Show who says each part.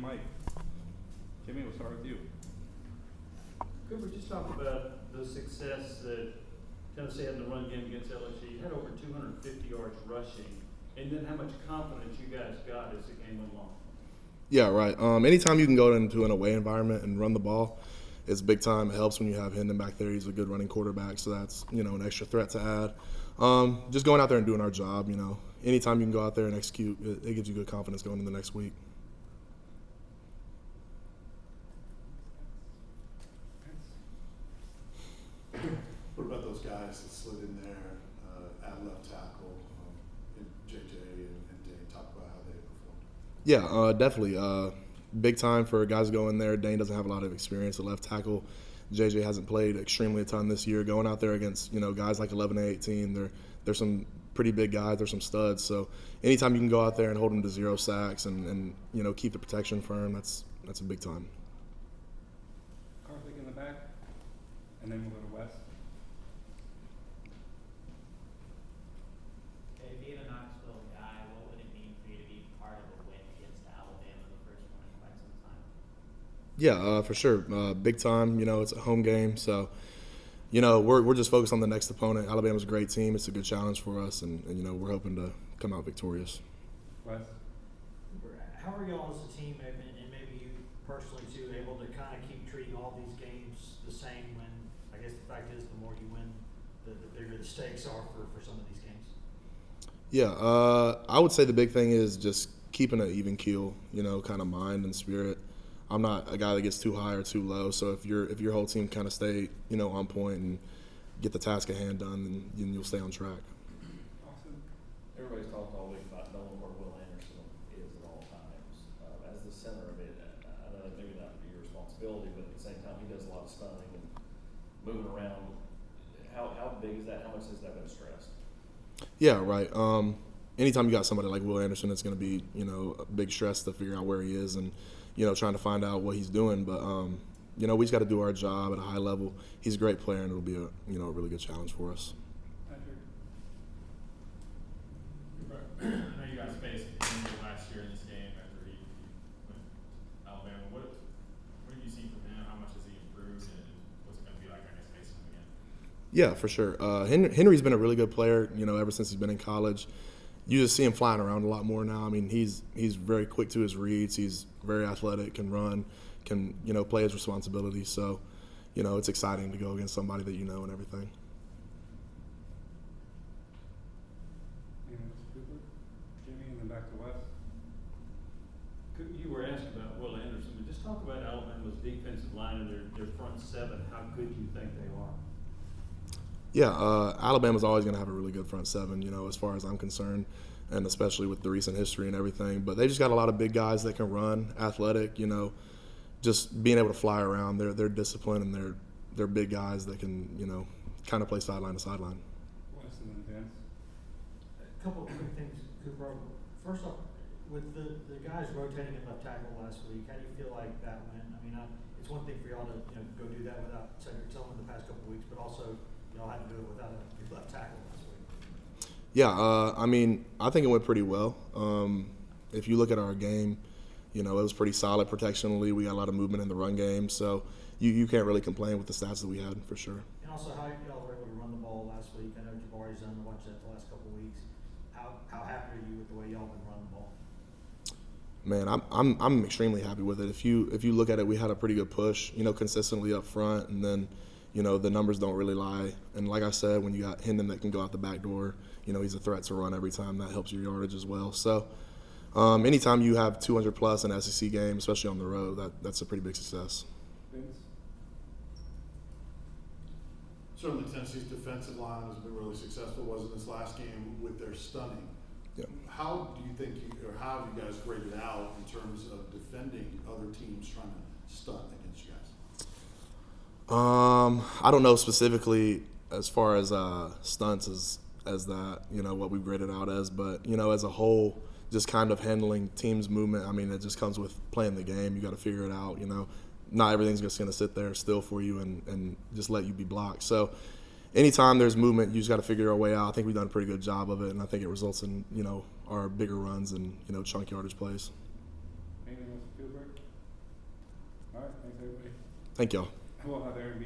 Speaker 1: Mike. Jimmy, we'll start with you.
Speaker 2: Cooper, just talk about the success that Tennessee had in the run game against LSU. You had over 250 yards rushing, and then how much confidence you guys got as the game went along.
Speaker 3: Yeah, right. Anytime you can go into an away environment and run the ball, it's big time. It helps when you have Hendon back there. He's a good running quarterback, so that's an extra threat to add. Just going out there and doing our job. Anytime you can go out there and execute, it gives you good confidence going into the next week.
Speaker 4: What about those guys that slid in there at left tackle, JJ and Dane? Talk about how they performed.
Speaker 3: Yeah, definitely. Big time for guys to go in there. Dane doesn't have a lot of experience at left tackle. JJ hasn't played extremely a ton this year. Going out there against guys like 11 and 18, there's some pretty big guys. There's some studs. So anytime you can go out there and hold them to 0 sacks and keep the protection firm, that's a big time.
Speaker 1: Karthik in the back, and then we'll go to Wes.
Speaker 5: Okay, being a Knoxville guy, what would it mean for you to be part of a win against Alabama, the first one in quite some time?
Speaker 3: Yeah, for sure. Big time. It's a home game, so we're just focused on the next opponent. Alabama's a great team. It's a good challenge for us, and we're hoping to come out victorious.
Speaker 1: Wes.
Speaker 6: How are y'all as a team, and maybe you personally too, able to kind of keep treating all these games the same when, I guess the fact is, the more you win, the bigger the stakes are for some of these games?
Speaker 3: Yeah, I would say the big thing is just keeping an even keel, kind of mind and spirit. I'm not a guy that gets too high or too low, so if your whole team kind of stay, on point and get the task at hand done, then you'll stay on track.
Speaker 1: Austin.
Speaker 7: Everybody's talked all week about knowing where Will Anderson is at all times. As the center of it, I know that maybe not your responsibility, but at the same time, he does a lot of stunning and moving around. How big is that? How much has that been stressed?
Speaker 3: Yeah, right. Anytime you got somebody like Will Anderson, it's going to be, a big stress to figure out where he is and, trying to find out what he's doing. But, we just got to do our job at a high level. He's a great player, and it'll be a really good challenge for us.
Speaker 1: Patrick.
Speaker 8: I know you guys faced Denver last year in this game after he went to Alabama. What did you see from him? How much has he improved, and what's it going to be like, I guess, facing him again?
Speaker 3: Yeah, for sure. Henry's been a really good player, ever since he's been in college. You just see him flying around a lot more now. I mean, he's very quick to his reads. He's very athletic, can run, can play his responsibilities. So, it's exciting to go against somebody that and everything.
Speaker 1: And Mr. Cooper. Jimmy, and then back to Wes.
Speaker 2: You were asked about Will Anderson, but just talk about Alabama's defensive line and their front seven. How good you think they are?
Speaker 3: Yeah, Alabama's always going to have a really good front seven, as far as I'm concerned, and especially with the recent history and everything. But they just got a lot of big guys that can run, athletic, just being able to fly around. They're disciplined, and they're big guys that can, kind of play sideline to sideline.
Speaker 1: Wes and then Vince.
Speaker 6: A couple of quick things, Cooper. First off, with the guys rotating at left tackle last week, how do you feel like that went? I mean, it's one thing for y'all to go do that without Cedric Tillman the past couple of weeks, but also y'all had to do it without a left tackle last week.
Speaker 3: Yeah, I think it went pretty well. If you look at our game, it was pretty solid protectionally. We got a lot of movement in the run game, so you can't really complain with the stats that we had, for sure.
Speaker 6: And also, how y'all were able to run the ball last week. I know Jabari's done a bunch of that the last couple of weeks. How happy are you with the way y'all been running the ball?
Speaker 3: Man, I'm extremely happy with it. If you look at it, we had a pretty good push, consistently up front, and then, the numbers don't really lie. And like I said, when you got Hendon that can go out the back door, he's a threat to run every time. That helps your yardage as well. So, anytime you have 200 plus in an SEC game, especially on the road, that's a pretty big success.
Speaker 1: Vince.
Speaker 4: Certainly, Tennessee's defensive line has been really successful. Was in this last game with their stunning.
Speaker 3: Yeah.
Speaker 4: How do you think, how have you guys graded out in terms of defending other teams trying to stun against you guys?
Speaker 3: I don't know specifically as far as stunts as that, what we graded out as, but as a whole, just kind of handling teams' movement. I mean, it just comes with playing the game. You got to figure it out. Not everything's just going to sit there still for you and just let you be blocked. So, anytime there's movement, you just got to figure our way out. I think we've done a pretty good job of it, and I think it results in our bigger runs and chunk yardage plays.
Speaker 1: Anything else, Cooper? All right, thanks everybody.
Speaker 3: Thank y'all.
Speaker 1: We'll have Aaron be